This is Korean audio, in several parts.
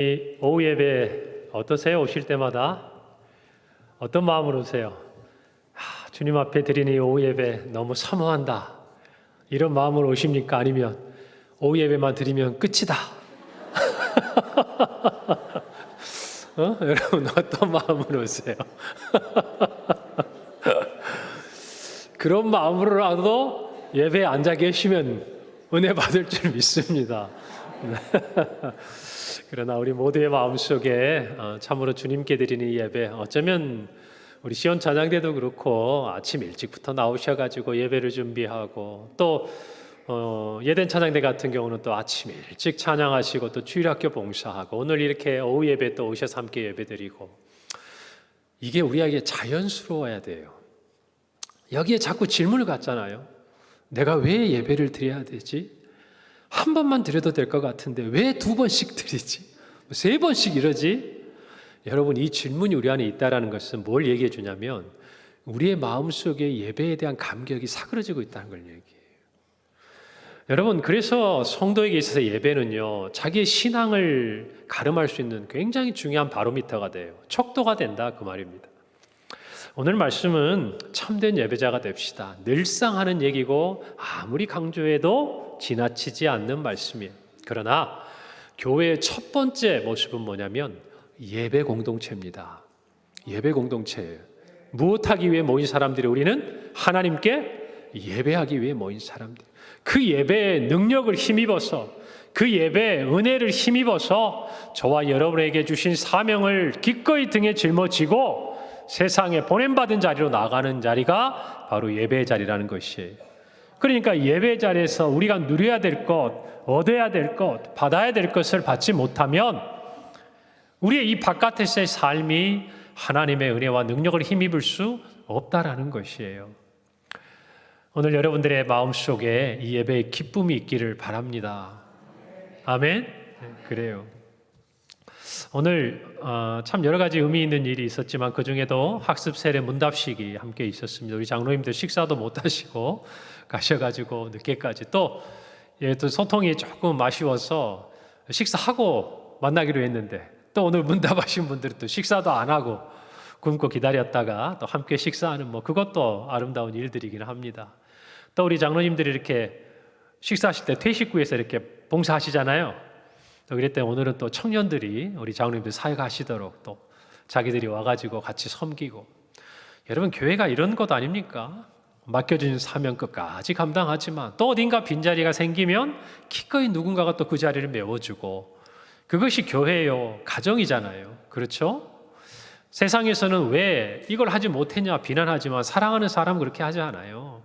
이 오후 예배 어떠세요? 오실 때마다 어떤 마음으로 오세요? 주님 앞에 드리는 이 오후 예배 너무 사모한다, 이런 마음으로 오십니까? 아니면 오후 예배만 드리면 끝이다, 여러분 어떤 마음으로 오세요? 그런 마음으로라도 예배에 앉아 계시면 은혜 받을 줄 믿습니다. 그러나 우리 모두의 마음속에 참으로 주님께 드리는 이 예배, 어쩌면 우리 시온 찬양대도 그렇고 아침 일찍부터 나오셔가지고 예배를 준비하고, 또 예덴 찬양대 같은 경우는 또 아침 일찍 찬양하시고 또 주일학교 봉사하고, 오늘 이렇게 오후 예배 또 오셔서 함께 예배드리고, 이게 우리에게 자연스러워야 돼요. 여기에 자꾸 질문을 갖잖아요. 내가 왜 예배를 드려야 되지? 한 번만 드려도 될 것 같은데 왜 두 번씩 드리지? 세 번씩 이러지? 여러분, 이 질문이 우리 안에 있다는 것은 뭘 얘기해 주냐면 우리의 마음속에 예배에 대한 감격이 사그러지고 있다는 걸 얘기해요. 여러분, 그래서 성도에게 있어서 예배는요, 자기의 신앙을 가름할 수 있는 굉장히 중요한 바로미터가 돼요. 척도가 된다, 그 말입니다. 오늘 말씀은 참된 예배자가 됩시다, 늘상 하는 얘기고 아무리 강조해도 지나치지 않는 말씀이에요. 그러나 교회의 첫 번째 모습은 뭐냐면 예배 공동체입니다. 예배 공동체예요. 무엇하기 위해 모인 사람들이? 우리는 하나님께 예배하기 위해 모인 사람들. 그 예배의 능력을 힘입어서, 그 예배의 은혜를 힘입어서 저와 여러분에게 주신 사명을 기꺼이 등에 짊어지고 세상에 보냄받은 자리로 나가는 자리가 바로 예배의 자리라는 것이에요. 그러니까 예배 자리에서 우리가 누려야 될 것, 얻어야 될 것, 받아야 될 것을 받지 못하면 우리의 이 바깥에서의 삶이 하나님의 은혜와 능력을 힘입을 수 없다라는 것이에요. 오늘 여러분들의 마음속에 이 예배의 기쁨이 있기를 바랍니다. 아멘? 그래요. 오늘 참 여러 가지 의미 있는 일이 있었지만 그 중에도 학습 세례 문답식이 함께 있었습니다. 우리 장로님들 식사도 못 하시고 가셔가지고 늦게까지, 또 소통이 조금 아쉬워서 식사하고 만나기로 했는데 또 오늘 문답하신 분들은 또 식사도 안 하고 굶고 기다렸다가 또 함께 식사하는, 그것도 아름다운 일들이긴 합니다. 또 우리 장로님들이 이렇게 식사하실 때 퇴식구에서 이렇게 봉사하시잖아요. 또 그랬더니 오늘은 또 청년들이 우리 장로님들 사역하시도록 또 자기들이 와가지고 같이 섬기고. 여러분, 교회가 이런 것 아닙니까? 맡겨진 사명 끝까지 감당하지만 또 어딘가 빈자리가 생기면 기꺼이 누군가가 또 그 자리를 메워주고, 그것이 교회요, 가정이잖아요. 그렇죠? 세상에서는 왜 이걸 하지 못했냐 비난하지만 사랑하는 사람은 그렇게 하지 않아요.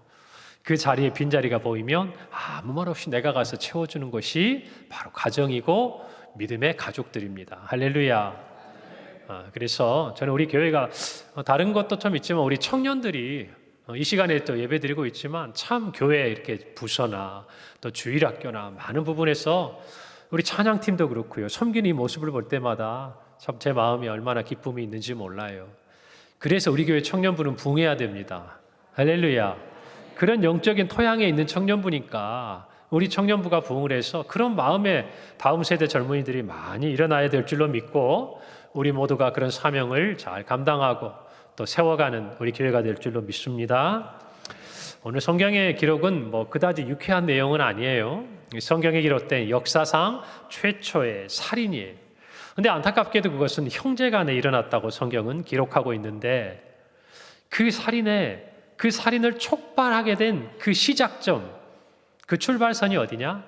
그 자리에 빈자리가 보이면 아무 말 없이 내가 가서 채워주는 것이 바로 가정이고 믿음의 가족들입니다. 할렐루야. 그래서 저는 우리 교회가 다른 것도 좀 있지만 우리 청년들이 이 시간에 또 예배드리고 있지만 참 교회 이렇게 부서나 또 주일학교나 많은 부분에서 우리 찬양팀도 그렇고요, 섬기는 이 모습을 볼 때마다 참 제 마음이 얼마나 기쁨이 있는지 몰라요. 그래서 우리 교회 청년부는 부흥해야 됩니다. 할렐루야. 그런 영적인 토양에 있는 청년부니까 우리 청년부가 부흥을 해서 그런 마음에 다음 세대 젊은이들이 많이 일어나야 될 줄로 믿고, 우리 모두가 그런 사명을 잘 감당하고 또 세워가는 우리 교회가 될 줄로 믿습니다. 오늘 성경의 기록은 그다지 유쾌한 내용은 아니에요. 성경에 기록된 역사상 최초의 살인이에요. 그런데 안타깝게도 그것은 형제간에 일어났다고 성경은 기록하고 있는데, 그 살인을 촉발하게 된 그 시작점, 그 출발선이 어디냐?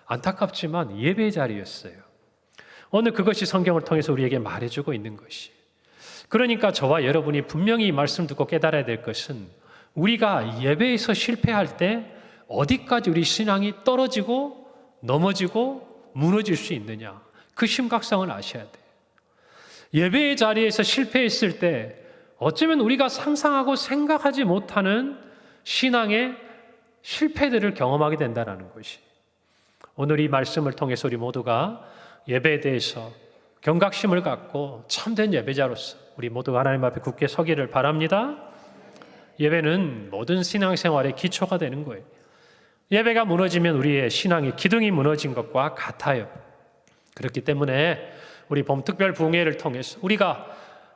안타깝지만 예배의 자리였어요. 오늘 그것이 성경을 통해서 우리에게 말해주고 있는 것이. 그러니까 저와 여러분이 분명히 이 말씀 듣고 깨달아야 될 것은, 우리가 예배에서 실패할 때 어디까지 우리 신앙이 떨어지고 넘어지고 무너질 수 있느냐, 그 심각성을 아셔야 돼요. 예배의 자리에서 실패했을 때 어쩌면 우리가 상상하고 생각하지 못하는 신앙의 실패들을 경험하게 된다는 것이. 오늘 이 말씀을 통해서 우리 모두가 예배에 대해서 경각심을 갖고 참된 예배자로서 우리 모두가 하나님 앞에 굳게 서기를 바랍니다. 예배는 모든 신앙생활의 기초가 되는 거예요. 예배가 무너지면 우리의 신앙의 기둥이 무너진 것과 같아요. 그렇기 때문에 우리 봄특별 부흥회를 통해서 우리가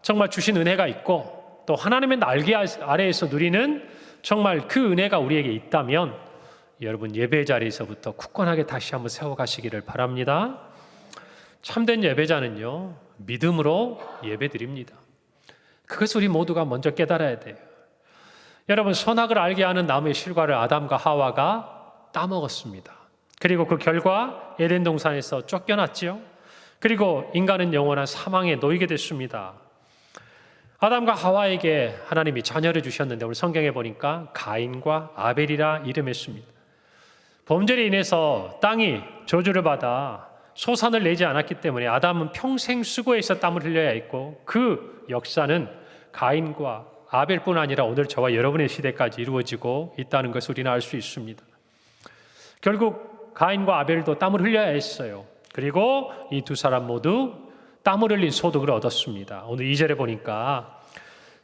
정말 주신 은혜가 있고 또 하나님의 날개 아래에서 누리는 정말 그 은혜가 우리에게 있다면 여러분 예배 자리에서부터 굳건하게 다시 한번 세워가시기를 바랍니다. 참된 예배자는요, 믿음으로 예배 드립니다. 그것을 우리 모두가 먼저 깨달아야 돼요. 여러분, 선악을 알게 하는 나무의 실과를 아담과 하와가 따먹었습니다. 그리고 그 결과 에덴 동산에서 쫓겨났지요. 그리고 인간은 영원한 사망에 놓이게 됐습니다. 아담과 하와에게 하나님이 자녀를 주셨는데 오늘 성경에 보니까 가인과 아벨이라 이름했습니다. 범죄로 인해서 땅이 저주를 받아 소산을 내지 않았기 때문에 아담은 평생 수고해서 땀을 흘려야 했고 그 역사는 가인과 아벨뿐 아니라 오늘 저와 여러분의 시대까지 이루어지고 있다는 것을 우리는 알 수 있습니다. 결국 가인과 아벨도 땀을 흘려야 했어요. 그리고 이 두 사람 모두 땀을 흘린 소득을 얻었습니다. 오늘 2절에 보니까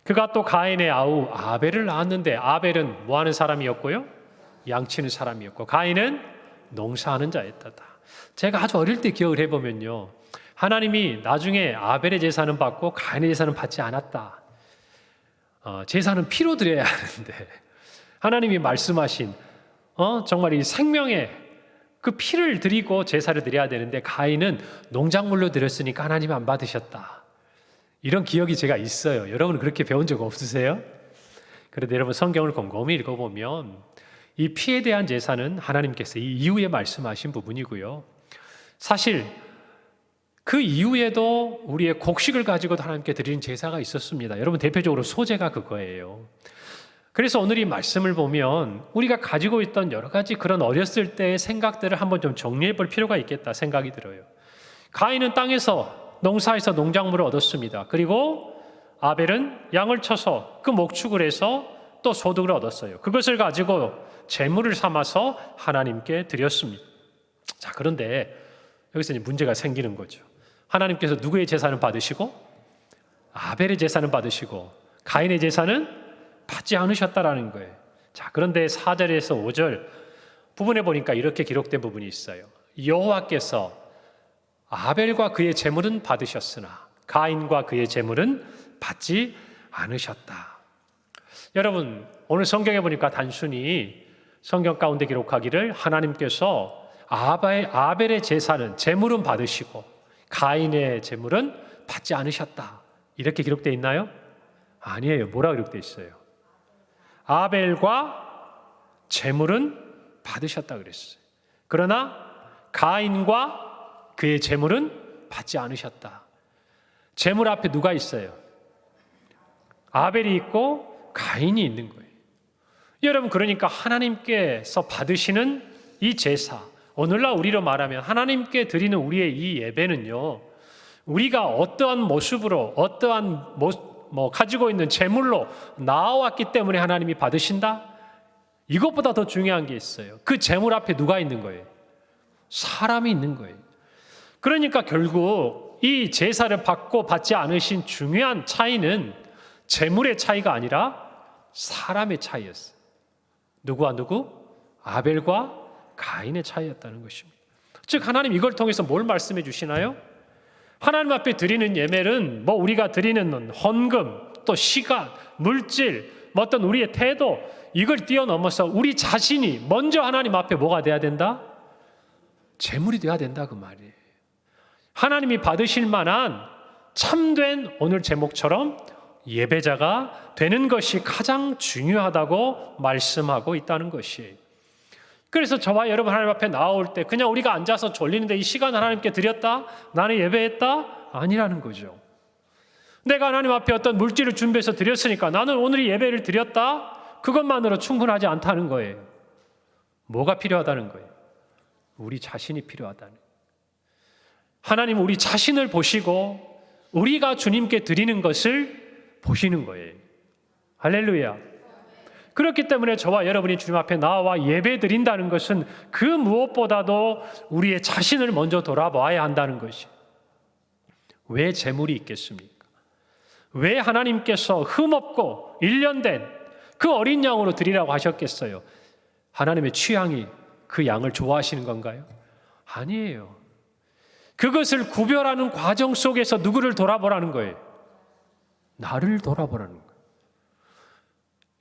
그가 또 가인의 아우 아벨을 낳았는데 아벨은 뭐 하는 사람이었고요? 양치는 사람이었고 가인은 농사하는 자였다. 제가 아주 어릴 때 기억을 해보면요, 하나님이 나중에 아벨의 제사는 받고 가인의 제사는 받지 않았다. 제사는 피로 드려야 하는데 하나님이 말씀하신 정말 이 생명의 그 피를 드리고 제사를 드려야 되는데 가인은 농작물로 드렸으니까 하나님 안 받으셨다. 이런 기억이 제가 있어요. 여러분은 그렇게 배운 적 없으세요? 그런데 여러분 성경을 곰곰이 읽어보면 이 피에 대한 제사는 하나님께서 이 이후에 말씀하신 부분이고요. 사실 그 이후에도 우리의 곡식을 가지고도 하나님께 드리는 제사가 있었습니다. 여러분 대표적으로 소제가 그거예요. 그래서 오늘 이 말씀을 보면 우리가 가지고 있던 여러 가지 그런 어렸을 때의 생각들을 한번 좀 정리해 볼 필요가 있겠다 생각이 들어요. 가인은 땅에서 농사에서 농작물을 얻었습니다. 그리고 아벨은 양을 쳐서 그 목축을 해서 또 소득을 얻었어요. 그것을 가지고 제물을 삼아서 하나님께 드렸습니다. 자, 그런데 여기서 이제 문제가 생기는 거죠. 하나님께서 누구의 제사는 받으시고 아벨의 제사는 받으시고 가인의 제사는 받지 않으셨다라는 거예요. 자, 그런데 4절에서 5절 부분에 보니까 이렇게 기록된 부분이 있어요. 여호와께서 아벨과 그의 제물은 받으셨으나 가인과 그의 제물은 받지 않으셨다. 여러분, 오늘 성경에 보니까 단순히 성경 가운데 기록하기를 하나님께서 아벨의 제사는 제물은 받으시고 가인의 제물은 받지 않으셨다. 이렇게 기록되어 있나요? 아니에요. 뭐라 기록되어 있어요? 아벨과 제물은 받으셨다 그랬어요. 그러나 가인과 그의 제물은 받지 않으셨다. 제물 앞에 누가 있어요? 아벨이 있고 가인이 있는 거예요. 여러분, 그러니까 하나님께서 받으시는 이 제사, 오늘날 우리로 말하면 하나님께 드리는 우리의 이 예배는요, 우리가 어떠한 모습으로 어떠한 가지고 있는 제물로 나아왔기 때문에 하나님이 받으신다? 이것보다 더 중요한 게 있어요. 그 제물 앞에 누가 있는 거예요? 사람이 있는 거예요. 그러니까 결국 이 제사를 받고 받지 않으신 중요한 차이는 제물의 차이가 아니라 사람의 차이였어요. 누구와 누구? 아벨과 가인의 차이였다는 것입니다. 즉 하나님 이걸 통해서 뭘 말씀해 주시나요? 하나님 앞에 드리는 예물은 우리가 드리는 헌금, 또 시간, 물질, 어떤 우리의 태도, 이걸 뛰어넘어서 우리 자신이 먼저 하나님 앞에 뭐가 돼야 된다? 제물이 돼야 된다 그 말이에요. 하나님이 받으실 만한 참된 오늘 제목처럼 예배자가 되는 것이 가장 중요하다고 말씀하고 있다는 것이에요. 그래서 저와 여러분 하나님 앞에 나올 때 그냥 우리가 앉아서 졸리는데 이 시간 하나님께 드렸다? 나는 예배했다? 아니라는 거죠. 내가 하나님 앞에 어떤 물질을 준비해서 드렸으니까 나는 오늘 예배를 드렸다? 그것만으로 충분하지 않다는 거예요. 뭐가 필요하다는 거예요? 우리 자신이 필요하다는 거예요. 하나님은 우리 자신을 보시고 우리가 주님께 드리는 것을 보시는 거예요. 할렐루야. 그렇기 때문에 저와 여러분이 주님 앞에 나와 예배 드린다는 것은 그 무엇보다도 우리의 자신을 먼저 돌아봐야 한다는 것이. 왜 재물이 있겠습니까? 왜 하나님께서 흠없고 일련된 그 어린 양으로 드리라고 하셨겠어요? 하나님의 취향이 그 양을 좋아하시는 건가요? 아니에요. 그것을 구별하는 과정 속에서 누구를 돌아보라는 거예요? 나를 돌아보라는 거예요.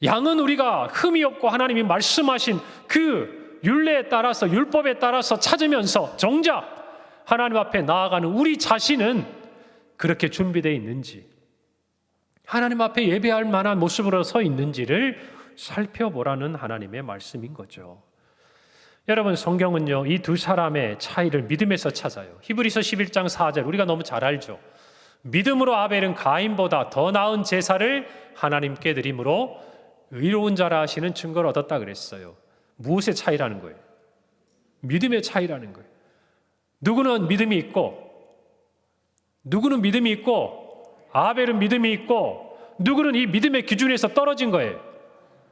양은 우리가 흠이 없고 하나님이 말씀하신 그 율례에 따라서, 율법에 따라서 찾으면서 정작 하나님 앞에 나아가는 우리 자신은 그렇게 준비되어 있는지, 하나님 앞에 예배할 만한 모습으로 서 있는지를 살펴보라는 하나님의 말씀인 거죠. 여러분, 성경은요, 이 두 사람의 차이를 믿음에서 찾아요. 히브리서 11장 4절 우리가 너무 잘 알죠. 믿음으로 아벨은 가인보다 더 나은 제사를 하나님께 드림으로 의로운 자라 하시는 증거를 얻었다 그랬어요. 무엇의 차이라는 거예요? 믿음의 차이라는 거예요. 누구는 믿음이 있고, 누구는 믿음이 있고, 아벨은 믿음이 있고, 누구는 이 믿음의 기준에서 떨어진 거예요.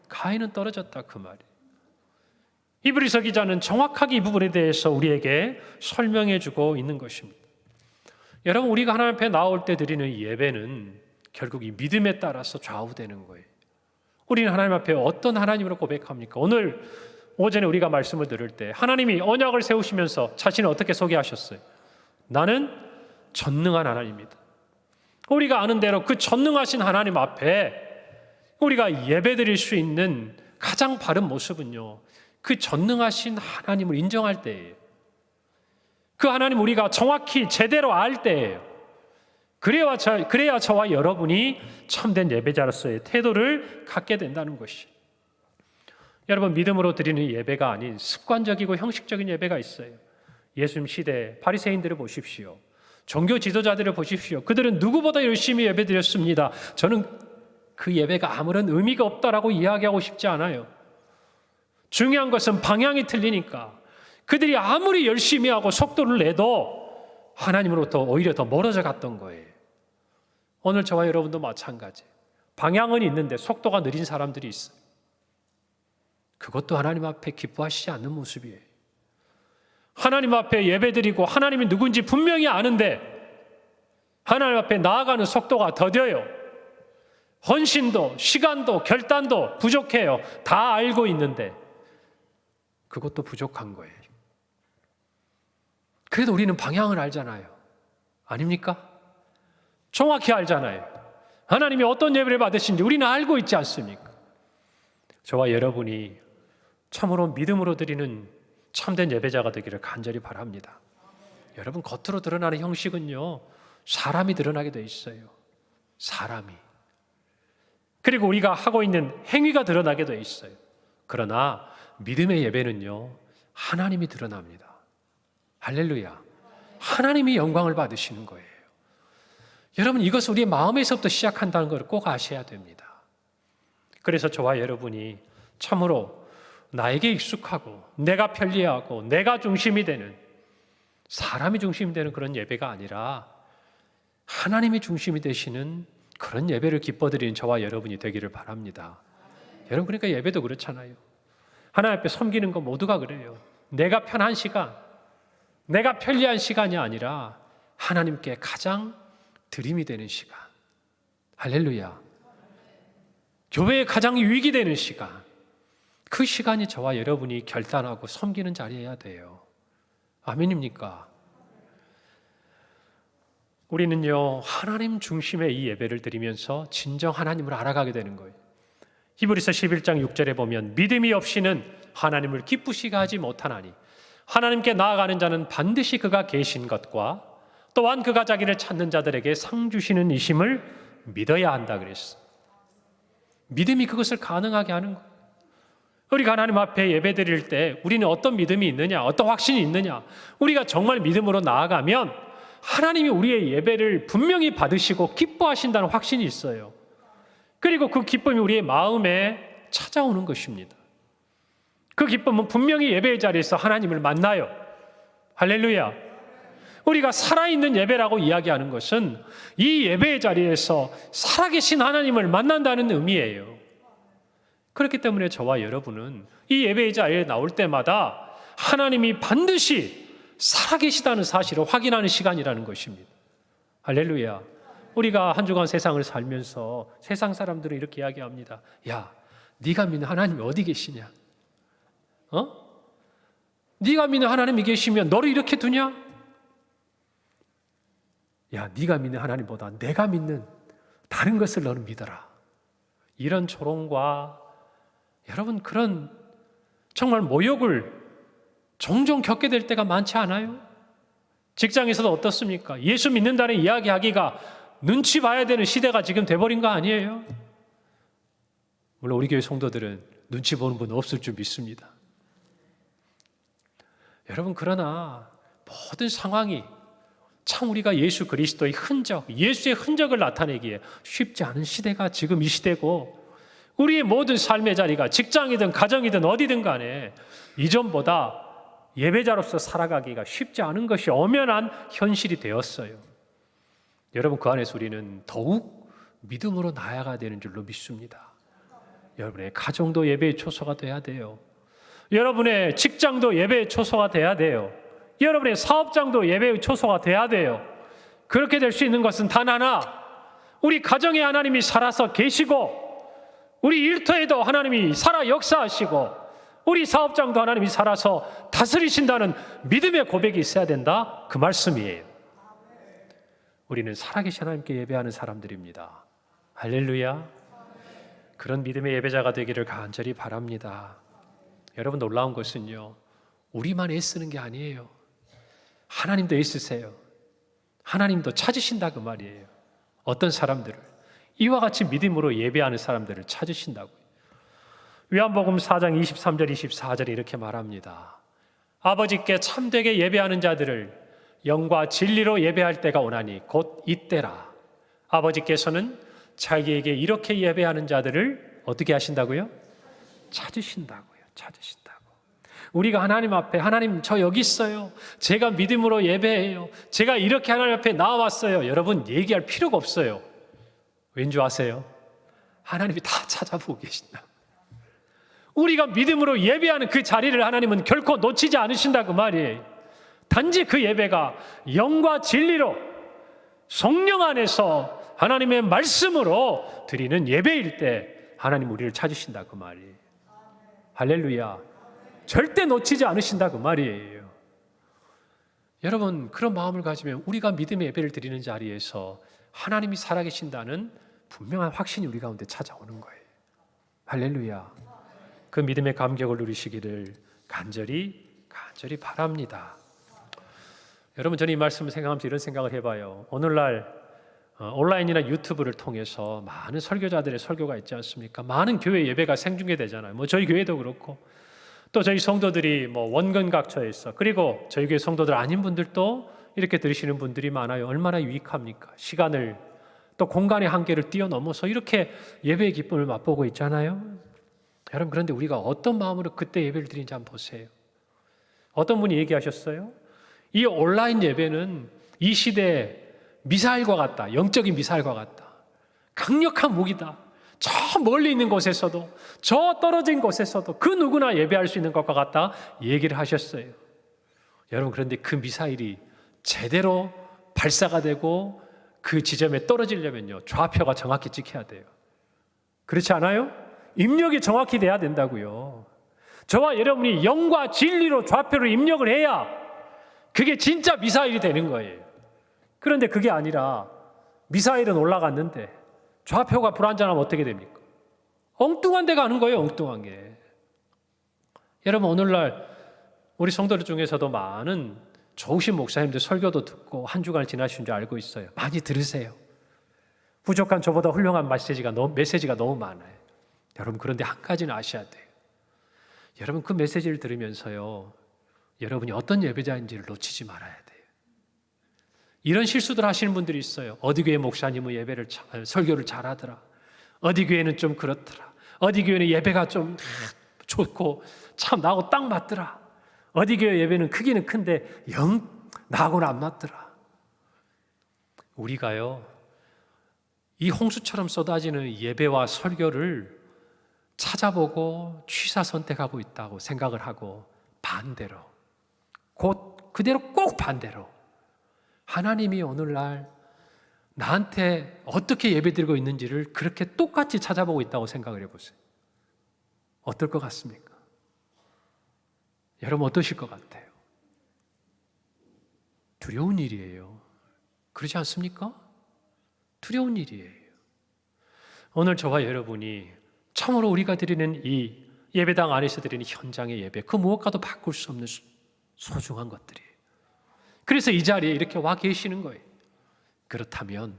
가인은 떨어졌다, 그 말이에요. 히브리서 기자는 정확하게 이 부분에 대해서 우리에게 설명해 주고 있는 것입니다. 여러분, 우리가 하나님 앞에 나올 때 드리는 예배는 결국 이 믿음에 따라서 좌우되는 거예요. 우리는 하나님 앞에 어떤 하나님으로 고백합니까? 오늘 오전에 우리가 말씀을 들을 때 하나님이 언약을 세우시면서 자신을 어떻게 소개하셨어요? 나는 전능한 하나님이다. 우리가 아는 대로 그 전능하신 하나님 앞에 우리가 예배드릴 수 있는 가장 바른 모습은요, 그 전능하신 하나님을 인정할 때예요. 그 하나님 우리가 정확히 제대로 알 때예요. 그래야 저와 여러분이 참된 예배자로서의 태도를 갖게 된다는 것이. 여러분, 믿음으로 드리는 예배가 아닌 습관적이고 형식적인 예배가 있어요. 예수님 시대 바리새인들을 보십시오. 종교 지도자들을 보십시오. 그들은 누구보다 열심히 예배드렸습니다. 저는 그 예배가 아무런 의미가 없다라고 이야기하고 싶지 않아요. 중요한 것은 방향이 틀리니까 그들이 아무리 열심히 하고 속도를 내도 하나님으로부터 오히려 더 멀어져 갔던 거예요. 오늘 저와 여러분도 마찬가지예요. 방향은 있는데 속도가 느린 사람들이 있어요. 그것도 하나님 앞에 기뻐하시지 않는 모습이에요. 하나님 앞에 예배드리고 하나님이 누군지 분명히 아는데 하나님 앞에 나아가는 속도가 더뎌요. 헌신도 시간도 결단도 부족해요. 다 알고 있는데 그것도 부족한 거예요. 그래도 우리는 방향을 알잖아요. 아닙니까? 정확히 알잖아요. 하나님이 어떤 예배를 받으신지 우리는 알고 있지 않습니까? 저와 여러분이 참으로 믿음으로 드리는 참된 예배자가 되기를 간절히 바랍니다. 여러분, 겉으로 드러나는 형식은요, 사람이 드러나게 돼 있어요. 사람이. 그리고 우리가 하고 있는 행위가 드러나게 돼 있어요. 그러나 믿음의 예배는요, 하나님이 드러납니다. 할렐루야. 하나님이 영광을 받으시는 거예요. 여러분, 이것은 우리의 마음에서부터 시작한다는 걸 꼭 아셔야 됩니다. 그래서 저와 여러분이 참으로 나에게 익숙하고 내가 편리하고 내가 중심이 되는, 사람이 중심이 되는 그런 예배가 아니라 하나님이 중심이 되시는 그런 예배를 기뻐드리는 저와 여러분이 되기를 바랍니다. 여러분, 그러니까 예배도 그렇잖아요. 하나님 앞에 섬기는 거 모두가 그래요. 내가 편한 시간, 내가 편리한 시간이 아니라 하나님께 가장 드림이 되는 시간. 할렐루야. 교회에 가장 유익이 되는 시간. 그 시간이 저와 여러분이 결단하고 섬기는 자리여야 돼요. 아멘입니까? 우리는요, 하나님 중심의 이 예배를 드리면서 진정 하나님을 알아가게 되는 거예요. 히브리서 11장 6절에 보면 믿음이 없이는 하나님을 기쁘시게 하지 못하나니 하나님께 나아가는 자는 반드시 그가 계신 것과 또한 그가 자기를 찾는 자들에게 상 주시는 이심을 믿어야 한다 그랬어. 믿음이 그것을 가능하게 하는 거예요. 우리가 하나님 앞에 예배 드릴 때 우리는 어떤 믿음이 있느냐, 어떤 확신이 있느냐, 우리가 정말 믿음으로 나아가면 하나님이 우리의 예배를 분명히 받으시고 기뻐하신다는 확신이 있어요. 그리고 그 기쁨이 우리의 마음에 찾아오는 것입니다. 그 기쁨은 분명히 예배의 자리에서 하나님을 만나요. 할렐루야. 우리가 살아있는 예배라고 이야기하는 것은 이 예배의 자리에서 살아계신 하나님을 만난다는 의미예요. 그렇기 때문에 저와 여러분은 이 예배의 자리에 나올 때마다 하나님이 반드시 살아계시다는 사실을 확인하는 시간이라는 것입니다. 할렐루야. 우리가 한 주간 세상을 살면서 세상 사람들은 이렇게 이야기합니다. 야, 네가 믿는 하나님이 어디 계시냐? 네가 믿는 하나님이 계시면 너를 이렇게 두냐? 야, 네가 믿는 하나님보다 내가 믿는 다른 것을 너는 믿어라. 이런 조롱과 여러분 그런 정말 모욕을 종종 겪게 될 때가 많지 않아요? 직장에서도 어떻습니까? 예수 믿는다는 이야기하기가 눈치 봐야 되는 시대가 지금 돼버린 거 아니에요? 물론 우리 교회 성도들은 눈치 보는 분 없을 줄 믿습니다. 여러분 그러나 모든 상황이 참 우리가 예수 그리스도의 흔적, 예수의 흔적을 나타내기에 쉽지 않은 시대가 지금 이 시대고 우리의 모든 삶의 자리가 직장이든 가정이든 어디든 간에 이전보다 예배자로서 살아가기가 쉽지 않은 것이 엄연한 현실이 되었어요. 여러분 그 안에서 우리는 더욱 믿음으로 나아가야 되는 줄로 믿습니다. 여러분의 가정도 예배의 초소가 돼야 돼요. 여러분의 직장도 예배의 초소가 돼야 돼요. 여러분의 사업장도 예배의 초소가 돼야 돼요. 그렇게 될 수 있는 것은 단 하나, 우리 가정에 하나님이 살아서 계시고 우리 일터에도 하나님이 살아 역사하시고 우리 사업장도 하나님이 살아서 다스리신다는 믿음의 고백이 있어야 된다, 그 말씀이에요. 우리는 살아계신 하나님께 예배하는 사람들입니다. 할렐루야. 그런 믿음의 예배자가 되기를 간절히 바랍니다. 여러분 놀라운 것은요, 우리만 애쓰는 게 아니에요. 하나님도 애쓰세요. 하나님도 찾으신다 그 말이에요. 어떤 사람들을, 이와 같이 믿음으로 예배하는 사람들을 찾으신다고요. 요한복음 4장 23절 24절에 이렇게 말합니다. 아버지께 참되게 예배하는 자들을 영과 진리로 예배할 때가 오나니 곧 이때라. 아버지께서는 자기에게 이렇게 예배하는 자들을 어떻게 하신다고요? 찾으신다고요. 찾으신다고. 우리가 하나님 앞에, 하나님 저 여기 있어요, 제가 믿음으로 예배해요, 제가 이렇게 하나님 앞에 나와왔어요, 여러분 얘기할 필요가 없어요. 왠지 아세요? 하나님이 다 찾아보고 계신다. 우리가 믿음으로 예배하는 그 자리를 하나님은 결코 놓치지 않으신다 그 말이에요. 단지 그 예배가 영과 진리로 성령 안에서 하나님의 말씀으로 드리는 예배일 때 하나님 우리를 찾으신다 그 말이에요. 할렐루야. 절대 놓치지 않으신다 그 말이에요. 여러분 그런 마음을 가지면 우리가 믿음의 예배를 드리는 자리에서 하나님이 살아계신다는 분명한 확신이 우리 가운데 찾아오는 거예요. 할렐루야. 그 믿음의 감격을 누리시기를 간절히 바랍니다. 여러분 저는 이 말씀을 생각하면서 이런 생각을 해봐요. 오늘날 온라인이나 유튜브를 통해서 많은 설교자들의 설교가 있지 않습니까? 많은 교회 예배가 생중계되잖아요. 뭐 저희 교회도 그렇고 또 저희 성도들이 뭐 원근각처에서, 그리고 저희 교회 성도들 아닌 분들도 이렇게 들으시는 분들이 많아요. 얼마나 유익합니까? 시간을 또 공간의 한계를 뛰어넘어서 이렇게 예배의 기쁨을 맛보고 있잖아요. 여러분 그런데 우리가 어떤 마음으로 그때 예배를 드리는지 한번 보세요. 어떤 분이 얘기하셨어요? 이 온라인 예배는 이 시대의 미사일과 같다. 영적인 미사일과 같다. 강력한 무기다. 저 멀리 있는 곳에서도, 저 떨어진 곳에서도 그 누구나 예배할 수 있는 것과 같다 얘기를 하셨어요. 여러분 그런데 그 미사일이 제대로 발사가 되고 그 지점에 떨어지려면요, 좌표가 정확히 찍혀야 돼요. 그렇지 않아요? 입력이 정확히 돼야 된다고요. 저와 여러분이 영과 진리로 좌표를 입력을 해야 그게 진짜 미사일이 되는 거예요. 그런데 그게 아니라 미사일은 올라갔는데 좌표가 불안전하면 어떻게 됩니까? 엉뚱한 데 가는 거예요. 엉뚱한 게. 여러분 오늘날 우리 성도들 중에서도 많은 좋으신 목사님들 설교도 듣고 한 주간을 지나신 줄 알고 있어요. 많이 들으세요. 부족한 저보다 훌륭한 메시지가 너무 많아요. 여러분 그런데 한 가지는 아셔야 돼요. 여러분 그 메시지를 들으면서요, 여러분이 어떤 예배자인지를 놓치지 말아야 돼요. 이런 실수들 하시는 분들이 있어요. 어디 교회 목사님은 설교를 잘하더라. 어디 교회는 좀 그렇더라. 어디 교회는 예배가 좀 좋고 참 나하고 딱 맞더라. 어디 교회 예배는 크기는 큰데 영 나하고는 안 맞더라. 우리가요, 이 홍수처럼 쏟아지는 예배와 설교를 찾아보고 취사 선택하고 있다고 생각을 하고 반대로, 곧 그대로 꼭 반대로 하나님이 오늘날 나한테 어떻게 예배드리고 있는지를 그렇게 똑같이 찾아보고 있다고 생각을 해보세요. 어떨 것 같습니까? 여러분 어떠실 것 같아요? 두려운 일이에요. 그러지 않습니까? 두려운 일이에요. 오늘 저와 여러분이 참으로 우리가 드리는 이 예배당 안에서 드리는 현장의 예배, 그 무엇과도 바꿀 수 없는 소중한 것들이에요. 그래서 이 자리에 이렇게 와 계시는 거예요. 그렇다면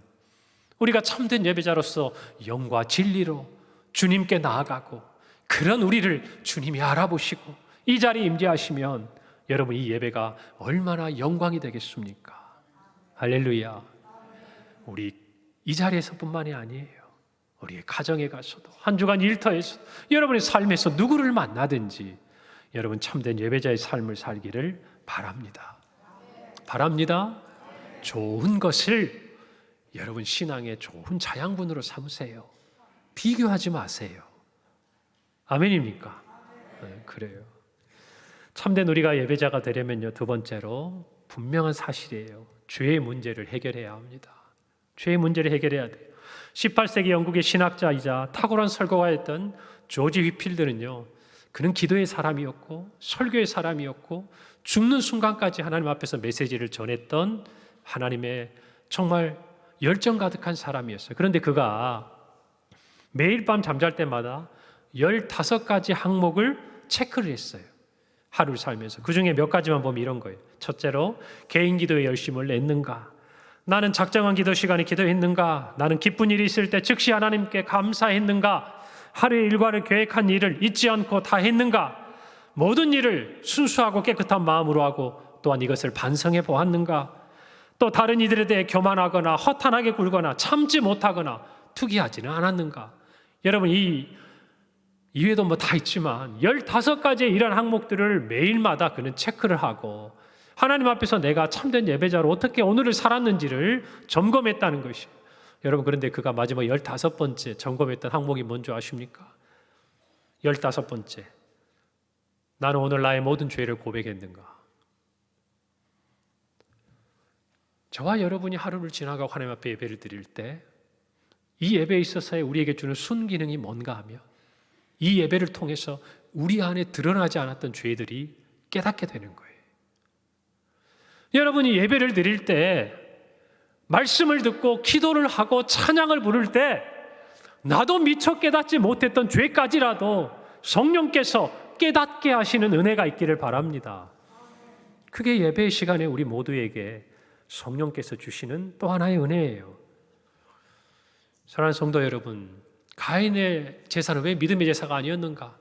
우리가 참된 예배자로서 영과 진리로 주님께 나아가고 그런 우리를 주님이 알아보시고 이 자리에 임재하시면 여러분 이 예배가 얼마나 영광이 되겠습니까? 할렐루야. 우리 이 자리에서뿐만이 아니에요. 우리의 가정에 가서도 한 주간 일터에서 여러분의 삶에서 누구를 만나든지 여러분 참된 예배자의 삶을 살기를 바랍니다. 바랍니다. 좋은 것을 여러분 신앙의 좋은 자양분으로 삼으세요. 비교하지 마세요. 아멘입니까? 네, 그래요. 참된 우리가 예배자가 되려면요, 두 번째로 분명한 사실이에요. 죄의 문제를 해결해야 합니다. 죄의 문제를 해결해야 돼요. 18세기 영국의 신학자이자 탁월한 설교가였던 조지 휘필드는요, 그는 기도의 사람이었고 설교의 사람이었고 죽는 순간까지 하나님 앞에서 메시지를 전했던 하나님의 정말 열정 가득한 사람이었어요. 그런데 그가 매일 밤 잠잘 때마다 15가지 항목을 체크를 했어요. 하루를 살면서. 그 중에 몇 가지만 보면 이런 거예요. 첫째로 개인 기도에 열심을 냈는가? 나는 작정한 기도 시간에 기도했는가? 나는 기쁜 일이 있을 때 즉시 하나님께 감사했는가? 하루의 일과를 계획한 일을 잊지 않고 다 했는가? 모든 일을 순수하고 깨끗한 마음으로 하고 또한 이것을 반성해 보았는가? 또 다른 이들에 대해 교만하거나 허탄하게 굴거나 참지 못하거나 투기하지는 않았는가? 여러분 이 이외에도 뭐 다 있지만 15가지의 이런 항목들을 매일마다 그는 체크를 하고 하나님 앞에서 내가 참된 예배자로 어떻게 오늘을 살았는지를 점검했다는 것이에요. 여러분 그런데 그가 마지막 15번째 점검했던 항목이 뭔지 아십니까? 15번째. 나는 오늘 나의 모든 죄를 고백했는가? 저와 여러분이 하루를 지나가고 하나님 앞에 예배를 드릴 때 이 예배에 있어서의 우리에게 주는 순기능이 뭔가 하면 이 예배를 통해서 우리 안에 드러나지 않았던 죄들이 깨닫게 되는 거예요. 여러분이 예배를 드릴 때 말씀을 듣고 기도를 하고 찬양을 부를 때 나도 미처 깨닫지 못했던 죄까지라도 성령께서 깨닫게 하시는 은혜가 있기를 바랍니다. 그게 예배의 시간에 우리 모두에게 성령께서 주시는 또 하나의 은혜예요. 사랑하는 성도 여러분, 가인의 제사는 왜 믿음의 제사가 아니었는가?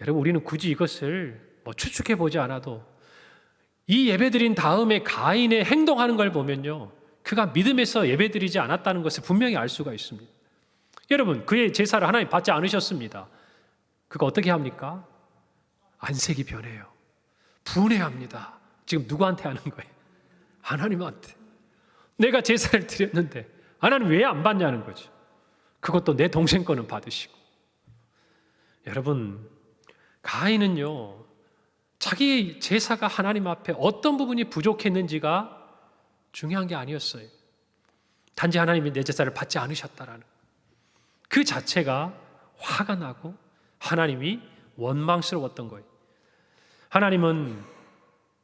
여러분 우리는 굳이 이것을 추측해 보지 않아도 이 예배드린 다음에 가인의 행동하는 걸 보면요, 그가 믿음에서 예배드리지 않았다는 것을 분명히 알 수가 있습니다. 여러분 그의 제사를 하나님 받지 않으셨습니다. 그가 어떻게 합니까? 안색이 변해요. 분해합니다. 지금 누구한테 하는 거예요? 하나님한테. 내가 제사를 드렸는데 하나님 왜 안 받냐는 거죠. 그것도 내 동생 거는 받으시고. 여러분 가인은요, 자기 제사가 하나님 앞에 어떤 부분이 부족했는지가 중요한 게 아니었어요. 단지 하나님이 내 제사를 받지 않으셨다라는 그 자체가 화가 나고 하나님이 원망스러웠던 거예요. 하나님은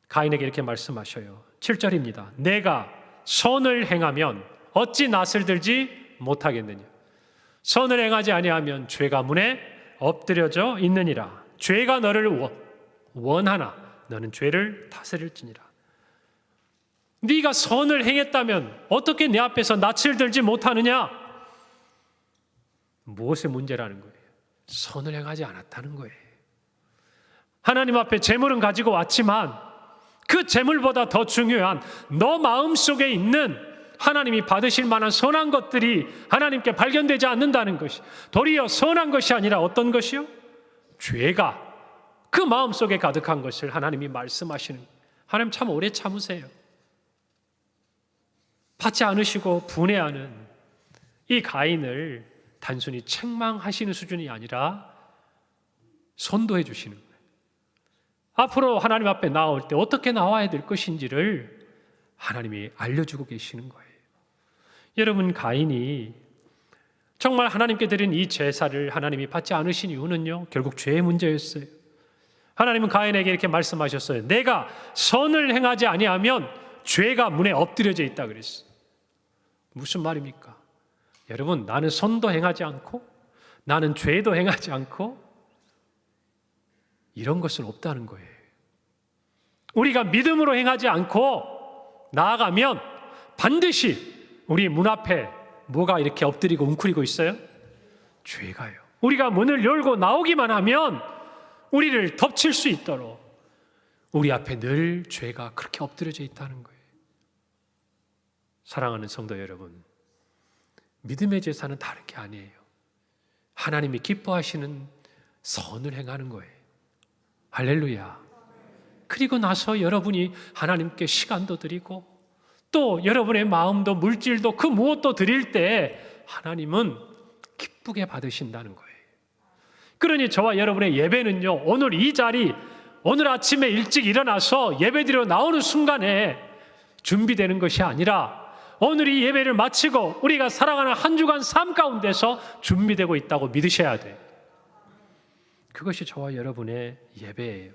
가인에게 이렇게 말씀하셔요. 7절입니다. 내가 선을 행하면 어찌 낯을 들지 못하겠느냐? 선을 행하지 아니하면 죄가 문에 엎드려져 있느니라. 죄가 너를 원하나 너는 죄를 다스릴지니라. 네가 선을 행했다면 어떻게 내 앞에서 낯을 들지 못하느냐? 무엇의 문제라는 거예요? 선을 행하지 않았다는 거예요. 하나님 앞에 재물은 가지고 왔지만 그 재물보다 더 중요한 너 마음속에 있는 하나님이 받으실 만한 선한 것들이 하나님께 발견되지 않는다는 것이, 도리어 선한 것이 아니라 어떤 것이요? 죄가 그 마음속에 가득한 것을 하나님이 말씀하시는, 하나님 참 오래 참으세요. 받지 않으시고 분해하는 이 가인을 단순히 책망하시는 수준이 아니라 선도해 주시는 거예요. 앞으로 하나님 앞에 나올 때 어떻게 나와야 될 것인지를 하나님이 알려주고 계시는 거예요. 여러분 가인이 정말 하나님께 드린 이 제사를 하나님이 받지 않으신 이유는요, 결국 죄의 문제였어요. 하나님은 가인에게 이렇게 말씀하셨어요. 내가 선을 행하지 아니하면 죄가 문에 엎드려져 있다 그랬어요. 무슨 말입니까? 여러분, 나는 선도 행하지 않고 나는 죄도 행하지 않고 이런 것은 없다는 거예요. 우리가 믿음으로 행하지 않고 나아가면 반드시 우리 문 앞에 뭐가 이렇게 엎드리고 웅크리고 있어요? 죄가요. 우리가 문을 열고 나오기만 하면 우리를 덮칠 수 있도록 우리 앞에 늘 죄가 그렇게 엎드려져 있다는 거예요. 사랑하는 성도 여러분, 믿음의 제사는 다른 게 아니에요. 하나님이 기뻐하시는 선을 행하는 거예요. 할렐루야. 그리고 나서 여러분이 하나님께 시간도 드리고 또 여러분의 마음도 물질도 그 무엇도 드릴 때 하나님은 기쁘게 받으신다는 거예요. 그러니 저와 여러분의 예배는요, 오늘 이 자리, 오늘 아침에 일찍 일어나서 예배드리러 나오는 순간에 준비되는 것이 아니라 오늘 이 예배를 마치고 우리가 살아가는 한 주간 삶 가운데서 준비되고 있다고 믿으셔야 돼요. 그것이 저와 여러분의 예배예요.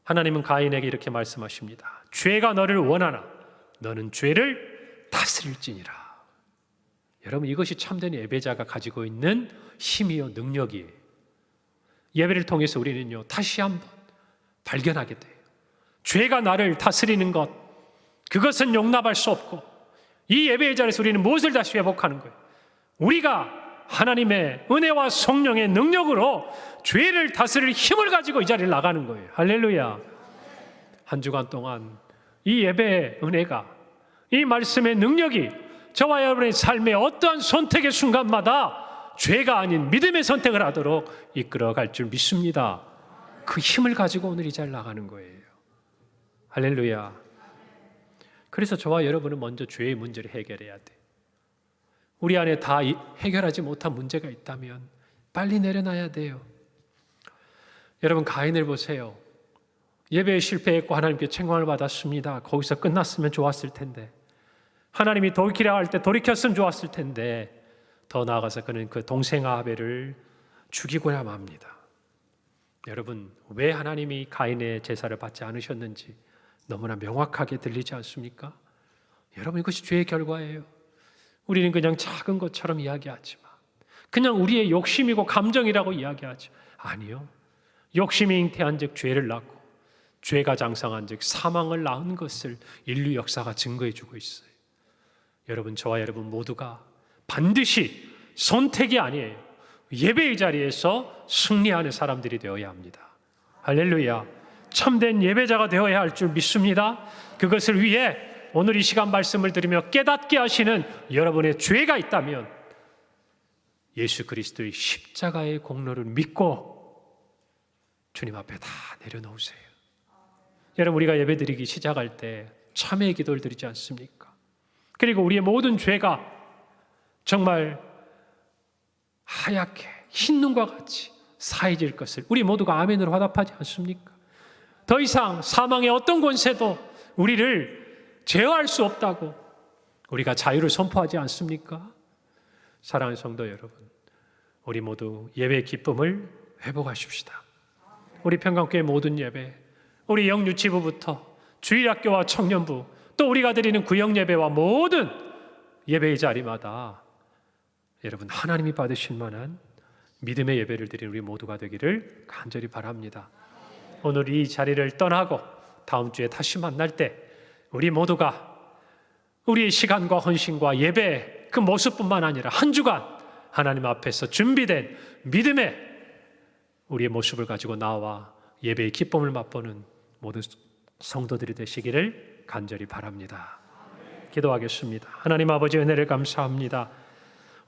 하나님은 가인에게 이렇게 말씀하십니다. 죄가 너를 원하나 너는 죄를 다스릴지니라. 여러분, 이것이 참된 예배자가 가지고 있는 힘이요 능력이에요. 예배를 통해서 우리는요 다시 한번 발견하게 돼요. 죄가 나를 다스리는 것, 그것은 용납할 수 없고 이 예배의 자리에서 우리는 무엇을 다시 회복하는 거예요? 우리가 하나님의 은혜와 성령의 능력으로 죄를 다스릴 힘을 가지고 이 자리를 나가는 거예요. 할렐루야. 한 주간 동안 이 예배의 은혜가, 이 말씀의 능력이 저와 여러분의 삶의 어떠한 선택의 순간마다 죄가 아닌 믿음의 선택을 하도록 이끌어갈 줄 믿습니다. 그 힘을 가지고 오늘 이 자리를 나가는 거예요. 할렐루야. 그래서 저와 여러분은 먼저 죄의 문제를 해결해야 돼. 우리 안에 다 해결하지 못한 문제가 있다면 빨리 내려놔야 돼요. 여러분, 가인을 보세요. 예배에 실패했고 하나님께 책망을 받았습니다. 거기서 끝났으면 좋았을 텐데, 하나님이 돌이키라 할 때 돌이켰으면 좋았을 텐데, 더 나아가서 그는 그 동생 아벨을 죽이고야 맙니다. 여러분, 왜 하나님이 가인의 제사를 받지 않으셨는지 너무나 명확하게 들리지 않습니까? 여러분, 이것이 죄의 결과예요. 우리는 그냥 작은 것처럼 이야기하지만, 그냥 우리의 욕심이고 감정이라고 이야기하죠. 아니요. 욕심이 잉태한 즉 죄를 낳고 죄가 장성한 즉 사망을 낳은 것을 인류 역사가 증거해 주고 있어요. 여러분, 저와 여러분 모두가 반드시 선택이 아니에요. 예배의 자리에서 승리하는 사람들이 되어야 합니다. 할렐루야. 참된 예배자가 되어야 할 줄 믿습니다. 그것을 위해 오늘 이 시간 말씀을 들으며 깨닫게 하시는 여러분의 죄가 있다면 예수 그리스도의 십자가의 공로를 믿고 주님 앞에 다 내려놓으세요. 여러분, 우리가 예배드리기 시작할 때 참회의 기도를 드리지 않습니까? 그리고 우리의 모든 죄가 정말 하얗게 흰 눈과 같이 사해질 것을 우리 모두가 아멘으로 화답하지 않습니까? 더 이상 사망의 어떤 권세도 우리를 제어할 수 없다고 우리가 자유를 선포하지 않습니까? 사랑하는 성도 여러분, 우리 모두 예배의 기쁨을 회복하십시다. 우리 평강교회 모든 예배, 우리 영유치부부터 주일학교와 청년부, 또 우리가 드리는 구역예배와 모든 예배의 자리마다 여러분, 하나님이 받으실 만한 믿음의 예배를 드리는 우리 모두가 되기를 간절히 바랍니다. 오늘 이 자리를 떠나고 다음 주에 다시 만날 때 우리 모두가 우리의 시간과 헌신과 예배의 그 모습뿐만 아니라 한 주간 하나님 앞에서 준비된 믿음의 우리의 모습을 가지고 나와 예배의 기쁨을 맛보는 모든 성도들이 되시기를 간절히 바랍니다. 기도하겠습니다. 하나님 아버지, 은혜를 감사합니다.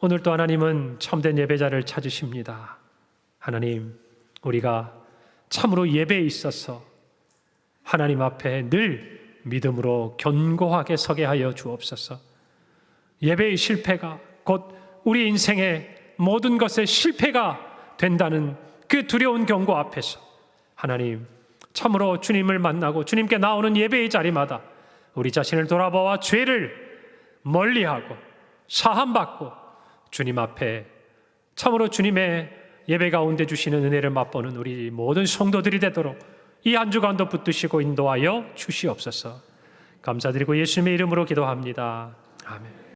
오늘도 하나님은 참된 예배자를 찾으십니다. 하나님, 우리가 참으로 예배에 있어서 하나님 앞에 늘 믿음으로 견고하게 서게 하여 주옵소서. 예배의 실패가 곧 우리 인생의 모든 것의 실패가 된다는 그 두려운 경고 앞에서 하나님, 참으로 주님을 만나고 주님께 나오는 예배의 자리마다 우리 자신을 돌아보아 죄를 멀리하고 사함받고 주님 앞에 참으로 주님의 예배 가운데 주시는 은혜를 맛보는 우리 모든 성도들이 되도록 이 한 주간도 붙드시고 인도하여 주시옵소서. 감사드리고 예수님의 이름으로 기도합니다. 아멘.